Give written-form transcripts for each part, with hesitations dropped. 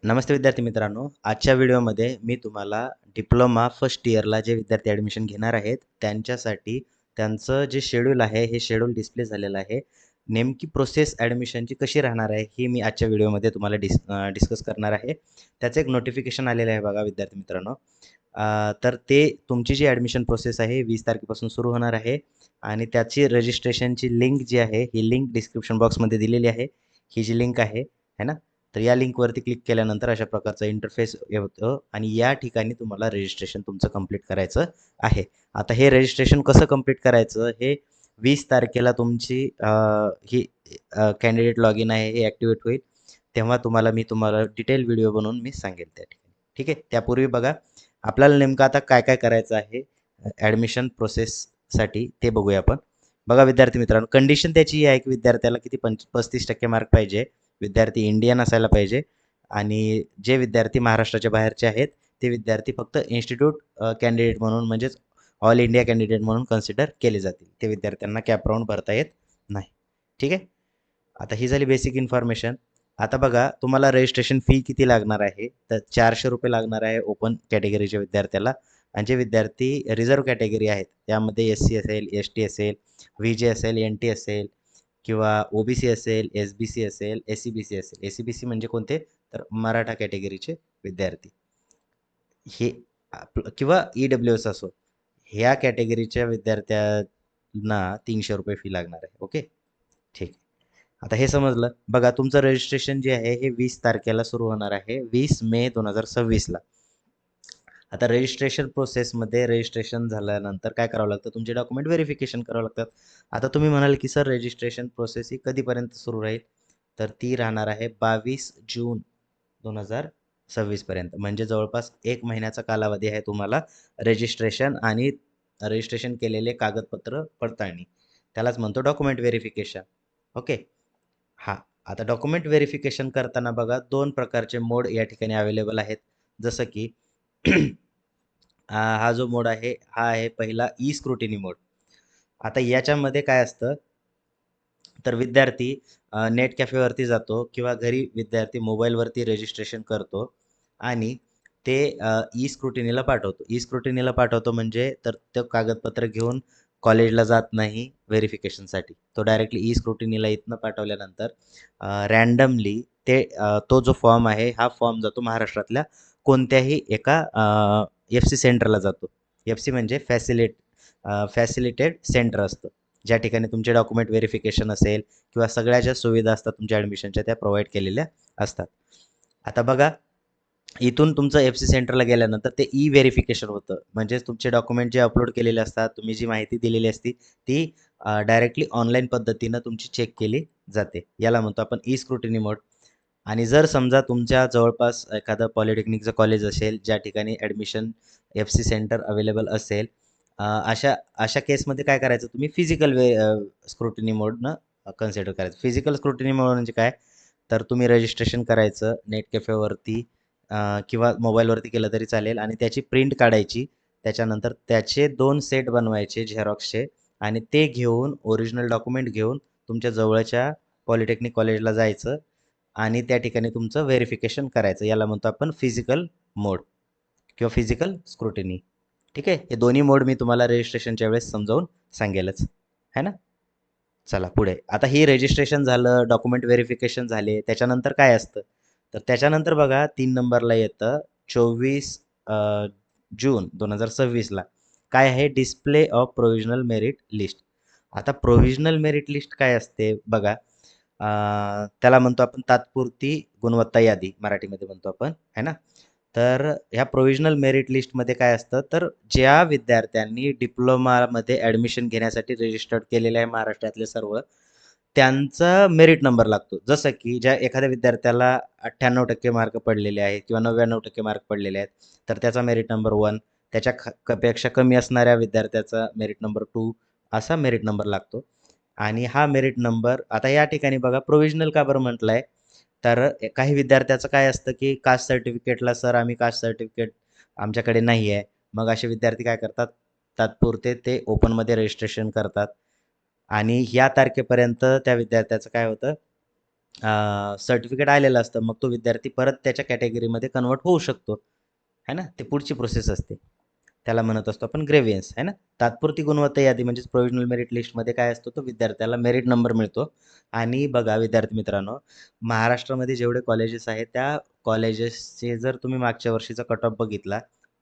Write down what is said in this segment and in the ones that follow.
नमस्ते विद्यार्थी मित्रांनो, आजच्या व्हिडिओमध्ये मी तुम्हाला डिप्लोमा फर्स्ट इयरला जे विद्यार्थी ॲडमिशन घेणार आहेत, त्यांच्यासाठी त्यांचं जे शेड्यूल आहे, हे शेड्यूल डिस्प्ले झालेलं आहे. नेमकी प्रोसेस ॲडमिशनची कशी राहणार आहे, ही मी आजच्या व्हिडिओमध्ये तुम्हाला डिस्कस करणार आहे. त्याचं एक नोटिफिकेशन आलेलं आहे बघा विद्यार्थी मित्रांनो. तर ते तुमची जी ॲडमिशन प्रोसेस आहे 20 तारखेपासून सुरू होणार आहे आणि त्याची रजिस्ट्रेशनची लिंक जी आहे, ही लिंक डिस्क्रिप्शन बॉक्समध्ये दिलेली आहे. ही जी लिंक आहे, है ना? तर या लिंकवरती क्लिक केल्यानंतर अशा प्रकारचा इंटरफेस होतं आणि या ठिकाणी तुम्हाला रजिस्ट्रेशन तुमचं कंप्लीट करायचं आहे. आता हे रजिस्ट्रेशन कसं कंप्लीट करायचं हे 20 तारखेला तुमची ही कॅन्डिडेट लॉग इन आहे हे ॲक्टिवेट होईल. तेव्हा मी तुम्हाला डिटेल व्हिडिओ बनवून मी सांगेल त्या ठिकाणी. ठीक आहे. त्यापूर्वी बघा आपल्याला नेमकं आता काय काय करायचं आहे ॲडमिशन प्रोसेससाठी ते बघूया आपण. बघा विद्यार्थी मित्रांनो, कंडिशन त्याची ही आहे की विद्यार्थ्याला किती 35% मार्क पाहिजे. विद्यार्थी इंडियन असायला पाहिजे आणि जे विद्यार्थी महाराष्ट्राच्या बाहेरचे आहेत ते विद्यार्थी फक्त इन्स्टिट्यूट कॅन्डिडेट म्हणून म्हणजेच ऑल इंडिया कॅन्डिडेट म्हणून कन्सिडर केले जातील. ते विद्यार्थ्यांना कॅप राऊंड भरता येत नाही. ठीक आहे. आता ही झाली बेसिक इन्फॉर्मेशन. आता बघा तुम्हाला रजिस्ट्रेशन फी किती लागणार आहे तर ₹400 लागणार आहे ओपन कॅटेगरीच्या विद्यार्थ्याला आणि जे विद्यार्थी रिझर्व्ह कॅटेगरी आहेत त्यामध्ये एस सी असेल, एस टी असेल, व्ही जे असेल, एन टी असेल किंवा ओ बी सी असेल, एस बी सी असेल, एस सी बी सी असेल. एस सी बी सी म्हणजे कोणते तर मराठा कॅटेगरीचे विद्यार्थी हे किंवा ई डब्ल्यू एस असो ह्या कॅटेगरीच्या विद्यार्थ्यांना ₹300 फी लागणार आहे. ओके, ठीक. आता हे समजलं. बघा तुमचं रजिस्ट्रेशन जे आहे हे 20 तारखेला सुरू होणार आहे 20 मे 2026ला. आता रजिस्ट्रेशन प्रोसेसमध्ये रजिस्ट्रेशन झाल्यानंतर काय करावं लागतं तुमचे डॉक्युमेंट व्हेरिफिकेशन करावं लागतात. आता तुम्ही म्हणाल की सर रजिस्ट्रेशन प्रोसेस ही कधीपर्यंत सुरू राहील तर ती राहणार आहे 22 जून 2026 पर्यंत म्हणजे जवळपास 1 महिन्याचा कालावधी आहे तुम्हाला रजिस्ट्रेशन आणि रजिस्ट्रेशन केलेले कागदपत्र पडताळणी त्यालाच म्हणतो डॉक्युमेंट व्हेरिफिकेशन. ओके. हां. आता डॉक्युमेंट व्हेरिफिकेशन करताना बघा 2 प्रकारचे मोड या ठिकाणी अवेलेबल आहेत. जसं की हा जो मोड आहे, हा आहे पहिला ई स्क्रुटिनी मोड. आता याच्यामध्ये काय असतं, तर विद्यार्थी नेट कॅफेवरती जातो किंवा घरी विद्यार्थी मोबाईलवरती रजिस्ट्रेशन करतो आणि ते ई स्क्रुटिनीला पाठवतो. ई स्क्रुटिनीला पाठवतो म्हणजे तर ते कागदपत्र घेऊन कॉलेजला जात नाही व्हेरिफिकेशनसाठी. तो डायरेक्टली ई स्क्रुटिनीला इथनं पाठवल्यानंतर रँडमली तो जो फॉर्म आहे, हा फॉर्म जातो महाराष्ट्रातल्या कोणत्याही एका एफ सी सेंटरला जातो. एफ सी म्हणजे फॅसिलिटेड सेंटर असतं. ज्या ठिकाणी तुमचे डॉक्युमेंट व्हेरिफिकेशन असेल किंवा सगळ्या ज्या सुविधा असतात तुमच्या ॲडमिशनच्या त्या प्रोव्हाईड केलेल्या असतात. आता बघा इथून तुमचं एफ सी सेंटरला गेल्यानंतर ते ई व्हेरिफिकेशन होतं. म्हणजेच तुमचे डॉक्युमेंट जे अपलोड केलेले असतात, तुम्ही जी माहिती दिलेली असती ती डायरेक्टली ऑनलाईन पद्धतीनं तुमची चेक केली जाते. याला म्हणतो आपण ई स्क्रुटिनी मोड. आणि जर समजा तुमच्या जवळपास एखादं पॉलिटेक्निकचं कॉलेज असेल, ज्या ठिकाणी admission F C centre available असेल, अशा अशा केसमध्ये काय करायचं तुम्ही फिजिकल स्क्रुटिनी मोडनं कन्सिडर करायचं. फिजिकल स्क्रुटिनी मोड म्हणजे काय? तर तुम्ही रजिस्ट्रेशन करायचं नेट कॅफेवरती किंवा मोबाईलवरती केलं तरी चालेल आणि त्याची प्रिंट काढायची. त्याच्यानंतर त्याचे 2 सेट बनवायचे झेरॉक्सचे आणि ते घेऊन ओरिजिनल डॉक्युमेंट घेऊन तुमच्या जवळच्या पॉलिटेक्निक कॉलेजला जायचं आणि त्या ठिकाणी तुमचं व्हेरिफिकेशन करायचं. याला म्हणतो आपण फिजिकल मोड किंवा फिजिकल स्क्रुटिनी. ठीक आहे. हे दोन्ही मोड मी तुम्हाला रजिस्ट्रेशनच्या वेळेस समजावून सांगेलच. है ना? चला पुढे. आता ही रजिस्ट्रेशन झालं, डॉक्युमेंट व्हेरिफिकेशन झाले. त्याच्यानंतर काय असतं? तर त्याच्यानंतर बघा 3 नंबरला येतं 24 जून 2026ला काय आहे display of provisional merit list. आता प्रोव्हिजनल मेरिट लिस्ट काय असते बघा. त्याला म्हणतो आपण तात्पुरती गुणवत्ता यादी मराठीमध्ये म्हणतो आपण, है ना? तर ह्या प्रोव्हिजनल मेरिट लिस्टमध्ये काय असतं, तर ज्या विद्यार्थ्यांनी डिप्लोमामध्ये ॲडमिशन घेण्यासाठी रजिस्टर्ड केलेलं आहे महाराष्ट्रातले सर्व, त्यांचा मेरिट नंबर लागतो. जसं की ज्या एखाद्या विद्यार्थ्याला 98% मार्क पडलेले आहेत किंवा 99% मार्क पडलेले आहेत, तर त्याचा मेरिट नंबर 1, त्याच्या पेक्षा कमी असणाऱ्या विद्यार्थ्याचा मेरिट नंबर 2 असा मेरिट नंबर लागतो. आणि हा मेरिट नंबर आता या ठिकाणी बघा प्रोव्हिजनल का बरं म्हटलं आहे, तर काही विद्यार्थ्याचं काय असतं, की कास्ट सर्टिफिकेटला सर आम्ही कास्ट सर्टिफिकेट आमच्याकडे नाही आहे. मग असे विद्यार्थी काय करतात, तात्पुरते ते ओपनमध्ये रजिस्ट्रेशन करतात आणि ह्या तारखेपर्यंत त्या विद्यार्थ्याचं काय होतं, सर्टिफिकेट आलेलं असतं, मग तो विद्यार्थी परत त्याच्या कॅटेगरीमध्ये कन्व्हर्ट होऊ शकतो, है ना? ते पुढची प्रोसेस असते. त्याला म्हणत असतो आपण ग्रेव्हियन्स, है ना? तात्पुरती गुणवत्ता यादी म्हणजेच प्रोव्हिजनल मेरिट लिस्टमध्ये काय असतो, तो विद्यार्थ्याला मेरिट नंबर मिळतो. आणि बघा विद्यार्थी मित्रांनो, महाराष्ट्रामध्ये जेवढे कॉलेजेस आहेत, त्या कॉलेजेसचे जर तुम्ही मागच्या वर्षीचा कट ऑफ बघितला,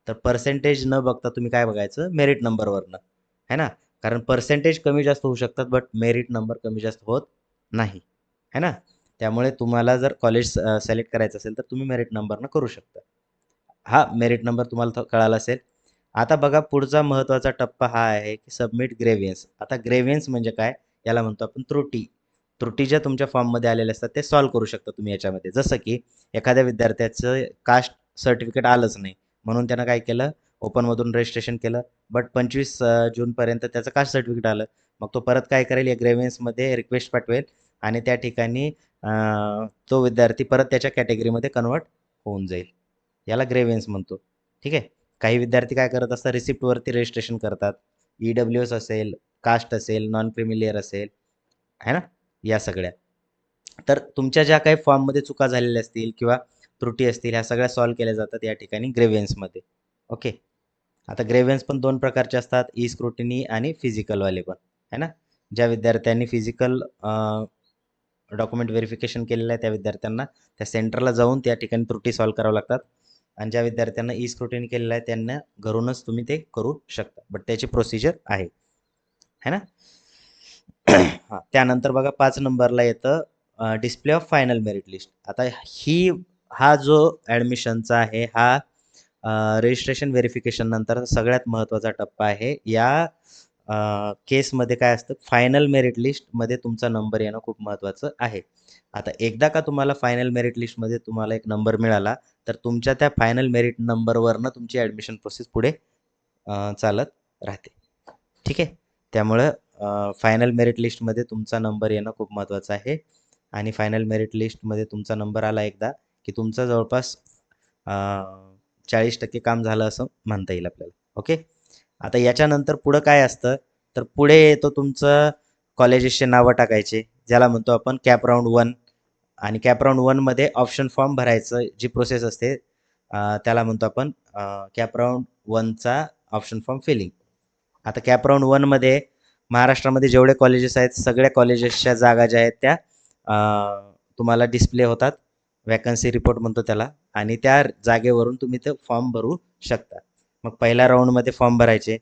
तर पर्सेंटेज न बघता तुम्ही काय बघायचं, मेरिट नंबरवरनं, है ना? कारण पर्सेंटेज कमी जास्त होऊ शकतात, बट मेरिट नंबर कमी जास्त होत नाही, है ना? त्यामुळे तुम्हाला जर कॉलेज सिलेक्ट करायचं असेल, तर तुम्ही मेरिट नंबरनं करू शकता. हा मेरिट नंबर तुम्हाला कळाला असेल. आता बघा पुढचा महत्त्वाचा टप्पा हा आहे की सबमिट ग्रेव्हियन्स. आता ग्रेव्हियन्स म्हणजे काय? याला म्हणतो आपण त्रुटी. त्रुटी ज्या तुमच्या फॉर्ममध्ये आलेल्या असतात ते सॉल्व्ह करू शकता तुम्ही याच्यामध्ये. जसं की एखाद्या विद्यार्थ्याचं कास्ट सर्टिफिकेट आलंच नाही. म्हणून त्यानं काय केलं? ओपनमधून रजिस्ट्रेशन केलं. बट 25 जूनपर्यंत त्याचं कास्ट सर्टिफिकेट आलं. मग तो परत काय करेल? या ग्रेव्हियन्समध्ये रिक्वेस्ट पाठवेल आणि त्या ठिकाणी तो विद्यार्थी परत त्याच्या कॅटेगरीमध्ये कन्व्हर्ट होऊन जाईल. याला ग्रेव्हियन्स म्हणतो. ठीक आहे. काही विद्यार्थी काय करत असतात, रिसिप्टवरती रजिस्ट्रेशन करतात. EWS असेल, कास्ट असेल, नॉन क्रिमी असेल, आहे ना, या सगळ्या. तर तुमच्या ज्या काही फॉर्ममध्ये चुका झालेल्या असतील किंवा त्रुटी असतील, ह्या सगळ्या सॉल्व्ह केल्या जातात या ठिकाणी ग्रेव्हियन्समध्ये. ओके. आता ग्रेव्हियन्स पण 2 प्रकारचे असतात, ई स्क्रुटिनी आणि फिजिकलवाले पण, आहे ना. ज्या विद्यार्थ्यांनी फिजिकल डॉक्युमेंट व्हेरिफिकेशन केलेलं आहे त्या विद्यार्थ्यांना त्या सेंटरला जाऊन त्या ठिकाणी त्रुटी सॉल्व्ह कराव्या लागतात. आणि ज्या विद्यार्थ्यांना ई स्क्रुटिनी केलेलं आहे त्यांना घरूनच तुम्ही ते करू शकता. बट त्याची प्रोसिजर आहे, है ना. हां, त्यानंतर बघा 5 नंबरला येतं display of final merit list. आता हा जो ॲडमिशनचा आहे हा रजिस्ट्रेशन व्हेरिफिकेशन नंतर सगळ्यात महत्त्वाचा टप्पा आहे. या केसमध्ये काय असतं, फायनल मेरिट लिस्टमध्ये तुमचा नंबर येणं खूप महत्त्वाचं आहे. आता एकदा का तुम्हाला फायनल मेरिट लिस्टमध्ये तुम्हाला एक नंबर मिळाला, तर तुमच्या त्या फायनल मेरिट नंबरवरनं तुमची ॲडमिशन प्रोसेस पुढे चालत राहते. ठीक आहे. त्यामुळं फायनल मेरिट लिस्टमध्ये तुमचा नंबर येणं खूप महत्त्वाचं आहे. आणि फायनल मेरिट लिस्टमध्ये तुमचा नंबर आला एकदा, की तुमचं जवळपास 40% काम झालं असं म्हणता येईल आपल्याला. ओके. आता याच्यानंतर पुढं काय असतं, तर पुढे येतो तुमचं कॉलेजेसचे नावं टाकायचे, ज्याला म्हणतो आपण कॅप राउंड 1. आणि कॅप राउंड 1मध्ये ऑप्शन फॉर्म भरायचं जी प्रोसेस असते, त्याला म्हणतो आपण कॅप राउंड 1चा ऑप्शन फॉर्म फिलिंग. आता कॅप राउंड 1मध्ये महाराष्ट्रामध्ये जेवढे कॉलेजेस आहेत, सगळ्या कॉलेजेसच्या जागा ज्या आहेत त्या तुम्हाला डिस्प्ले होतात. वॅकन्सी रिपोर्ट म्हणतो त्याला. आणि त्या जागेवरून तुम्ही ते फॉर्म भरू शकता. मग पहिल्या राऊंडमध्ये फॉर्म भरायचे.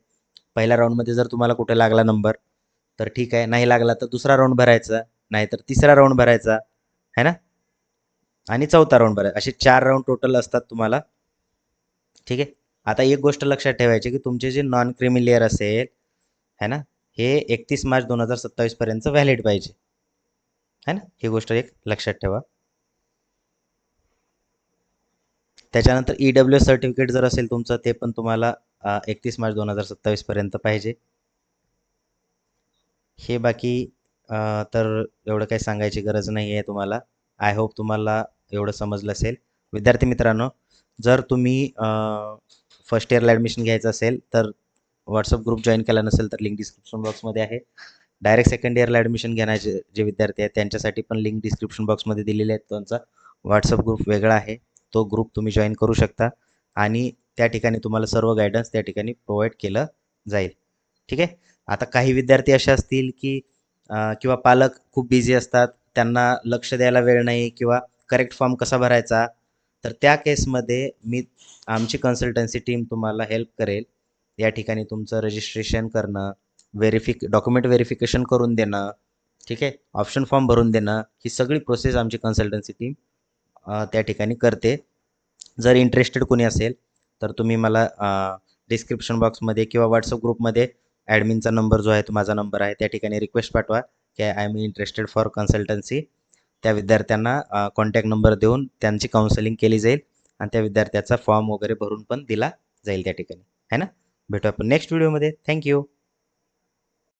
पहिल्या राऊंडमध्ये जर तुम्हाला कुठे लागला नंबर, तर ठीक आहे. नाही लागला तर दुसरा राऊंड भरायचा, नाहीतर तिसरा राऊंड भरायचा, है ना. आणि चौथा राऊंड भरायचा. असे 4 राऊंड टोटल असतात तुम्हाला. ठीक आहे. आता एक गोष्ट लक्षात ठेवायची की तुमचे जे नॉन क्रिमी लेअर असेल, है ना, हे 31 मार्च 2027 पर्यंत व्हॅलिड पाहिजे, है ना. ही गोष्ट एक लक्षात ठेवा. त्याच्यानंतर EWS सर्टिफिकेट जर असेल तुमचं, ते पण तुम्हाला 31 मार्च 2027 पर्यंत पाहिजे. हे बाकी तर एवढं काही सांगायची गरज नाही आहे तुम्हाला. आय होप तुम्हाला एवढं समजलं असेल. विद्यार्थी मित्रांनो, जर तुम्ही फर्स्ट इयरला ॲडमिशन घ्यायचं असेल, तर व्हॉट्सअप ग्रुप जॉईन केला नसेल तर लिंक डिस्क्रिप्शन बॉक्समध्ये आहे. डायरेक्ट सेकंड इयरला ॲडमिशन घेण्याचे जे विद्यार्थी आहेत त्यांच्यासाठी पण लिंक डिस्क्रिप्शन बॉक्समध्ये दिलेले आहेत. त्यांचा व्हॉट्सअप ग्रुप वेगळा आहे. तो ग्रुप तुम्ही जॉईन करू शकता आणि त्या ठिकाणी तुम्हाला सर्व गाईडन्स त्या ठिकाणी प्रोव्हाइड केलं जाईल. ठीक आहे. आता काही विद्यार्थी असे असतील की किंवा पालक खूप बिझी असतात, त्यांना लक्ष द्यायला वेळ नाही किंवा करेक्ट फॉर्म कसा भरायचा, तर त्या केसमध्ये आमची कन्सल्टन्सी टीम तुम्हाला हेल्प करेल. या ठिकाणी तुमचं रजिस्ट्रेशन करणं, डॉक्युमेंट व्हेरिफिकेशन करून देणं, ठीक आहे, ऑप्शन फॉर्म भरून देणं, ही सगळी प्रोसेस आमची कन्सल्टन्सी टीम त्या ठिकाणी करते. जर इंटरेस्टेड कोणी असेल तर तुम्ही मला डिस्क्रिप्शन बॉक्समध्ये किंवा व्हॉट्सअप ग्रुपमध्ये ॲडमिनचा नंबर जो आहे तो माझा नंबर आहे, त्या ठिकाणी रिक्वेस्ट पाठवा की I am interested for consultancy. त्या विद्यार्थ्यांना कॉन्टॅक्ट नंबर देऊन त्यांची काउन्सिलिंग केली जाईल आणि त्या विद्यार्थ्याचा फॉर्म वगैरे भरून पण दिला जाईल त्या ठिकाणी, है ना. भेटू आपण नेक्स्ट व्हिडिओमध्ये. थँक्यू.